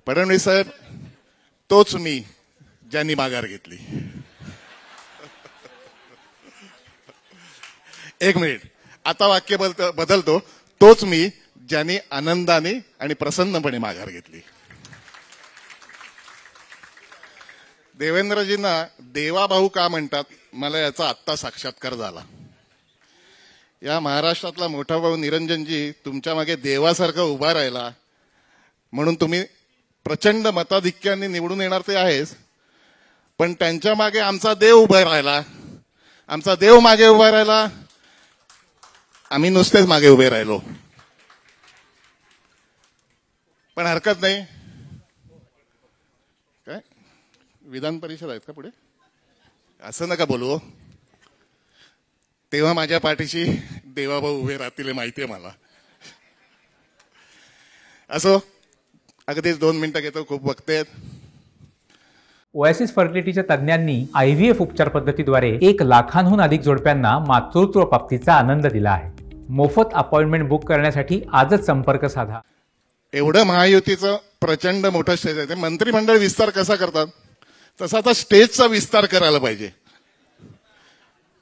फडणवीस साहेब, तोच मी ज्यांनी माघार घेतली. एक मिनिट, आता वाक्य बदलतो. तोच मी ज्यांनी आनंदाने आणि प्रसन्नपणे माघार घेतली. देवेंद्रजींना देवाभाऊ का म्हणतात, मला याचा आत्ता साक्षात्कार झाला. या महाराष्ट्रातला मोठा भाऊ निरंजनजी तुमच्या मागे देवासारखा उभा राहिला म्हणून तुम्ही प्रचंड मताधिक्याने निवडून येणार ते आहेच, पण त्यांच्या मागे आमचा देव उभा राहिला. आमचा देव मागे उभा राहिला, आम्ही नुसतेच मागे उभे राहिलो. पण हरकत नाही. काय विधान परिषद आहेत का पुढे? असं नका बोलू. तेव्हा माझ्या पाठीशी देवाभाऊ उभे राहतील हे माहिती आहे मला. असो, अगदीच 2 मिनिटं घेतो, खूप बघतेत. ओएसिस फर्टिलिटीच्या तज्ञांनी IVF उपचार पद्धतीद्वारे 1 लाखांहून अधिक जोडप्यांना मातृत्व प्राप्तीचा आनंद दिला आहे. मोफत अपॉइंटमेंट बुक करण्यासाठी आजच संपर्क साधा. एवढं महायुतीचं प्रचंड मोठं स्टेज आहे. ते मंत्रिमंडळ विस्तार कसा करतात तसा आता स्टेजचा विस्तार करायला पाहिजे.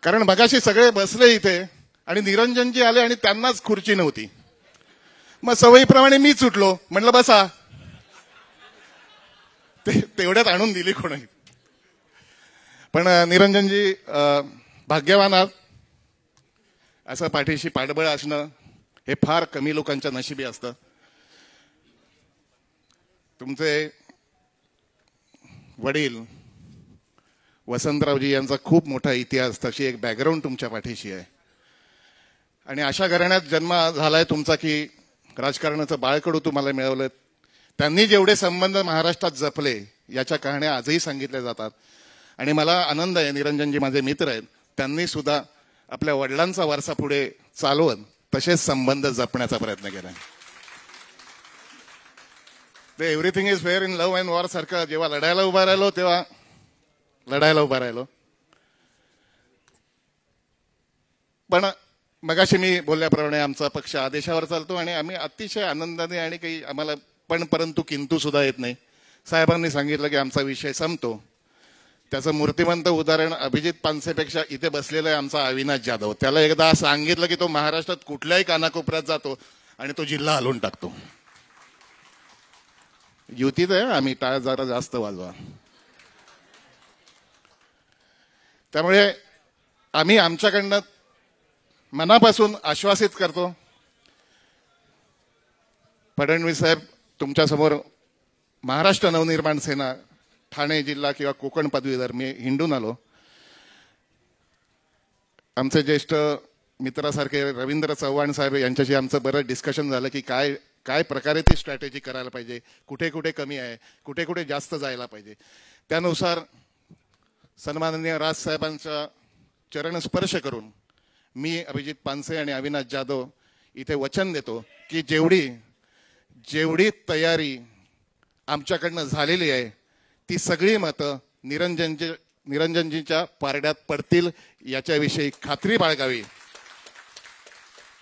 कारण मगाशी सगळे बसले इथे आणि निरंजनजी आले आणि त्यांनाच खुर्ची नव्हती. मग सवयीप्रमाणे मी सुटलो, म्हणलं बसा. तेवढ्यात आणून दिली कोणी. पण निरंजनजी भाग्यवान आहात. असं पाठीशी पाठबळ असणं हे फार कमी लोकांच्या नशिबी असतं. तुमचे वडील वसंतरावजी यांचा खूप मोठा इतिहास, तशी एक बॅकग्राऊंड तुमच्या पाठीशी आहे. आणि अशा घराण्यात जन्म झालाय तुमचा की राजकारणाचं बाळकडू तुम्हाला मिळवलं. त्यांनी जेवढे संबंध महाराष्ट्रात जपले याच्या कहाण्या आजही सांगितल्या जातात. आणि मला आनंद आहे, निरंजनजी माझे मित्र आहेत, त्यांनी सुद्धा आपल्या वडिलांचा वारसा पुढे चालवत तसेच संबंध जपण्याचा प्रयत्न केला. ते everything is fair in love and war सारखं जेव्हा लढायला उभा राहिलो तेव्हा लढायला उभा राहिलो. पण मगाशी मी बोलल्याप्रमाणे आमचा पक्ष आदेशावर चालतो आणि आम्ही अतिशय आनंदाने आणि काही आम्हाला पण परंतु किंतु सुद्धा येत नाही. साहेबांनी सांगितलं की आमचा विषय संपतो. त्याचं मूर्तिमंत उदाहरण अभिजित पानसेपेक्षा इथे बसलेला आहे आमचा अविनाश जाधव. त्याला एकदा सांगितलं की तो महाराष्ट्रात कुठल्याही कानाकोपऱ्यात जातो आणि तो जिल्हा हलवून टाकतो. युतीत आहे, आम्ही टाळ जरा जास्त वाजवा. त्यामुळे आम्ही आमच्याकडनं मनापासून आश्वासित करतो, फडणवीस साहेब तुमच्यासमोर महाराष्ट्र नवनिर्माण सेना ठाणे जिल्हा किंवा कोकण पदवीधर मी हिंडून आलो. आमचे ज्येष्ठ मित्रासारखे रवींद्र चव्हाण साहेब यांच्याशी आमचं बरं डिस्कशन झालं की काय काय प्रकारे ती स्ट्रॅटेजी करायला पाहिजे, कुठे कुठे कमी आहे, कुठे कुठे जास्त जायला पाहिजे. त्यानुसार सन्माननीय राजसाहेबांचा चरण स्पर्श करून मी अभिजित पानसे आणि अविनाश जाधव इथे वचन देतो की जेवढी तयारी आमच्याकडनं झालेली आहे ती सगळी मतं निरंजनजीच्या पारड्यात पडतील याच्याविषयी खात्री बाळगावी.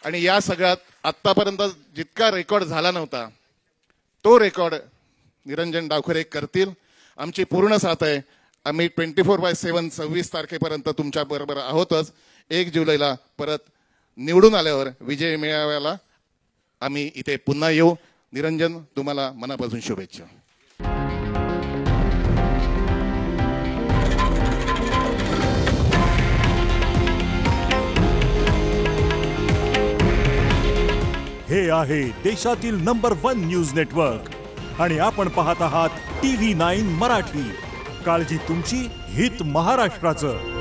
आणि या सगळ्यात आत्तापर्यंत जितका रेकॉर्ड झाला नव्हता तो रेकॉर्ड निरंजन डावखरे करतील. आमची पूर्ण साथ आहे. आम्ही 24/7 26 तारखेपर्यंत तुमच्या बरोबर आहोतच. 1 जुलैला परत निवडून आल्यावर विजय मेळाव्याला आम्ही इथे पुन्हा येऊ. निरंजन, तुम्हाला मनापासून शुभेच्छा. हे आहे देशातील नंबर 1 न्यूज नेटवर्क आणि आपण पाहत आहात TV9 मराठी. काळजी तुमची, हित महाराष्ट्राचं.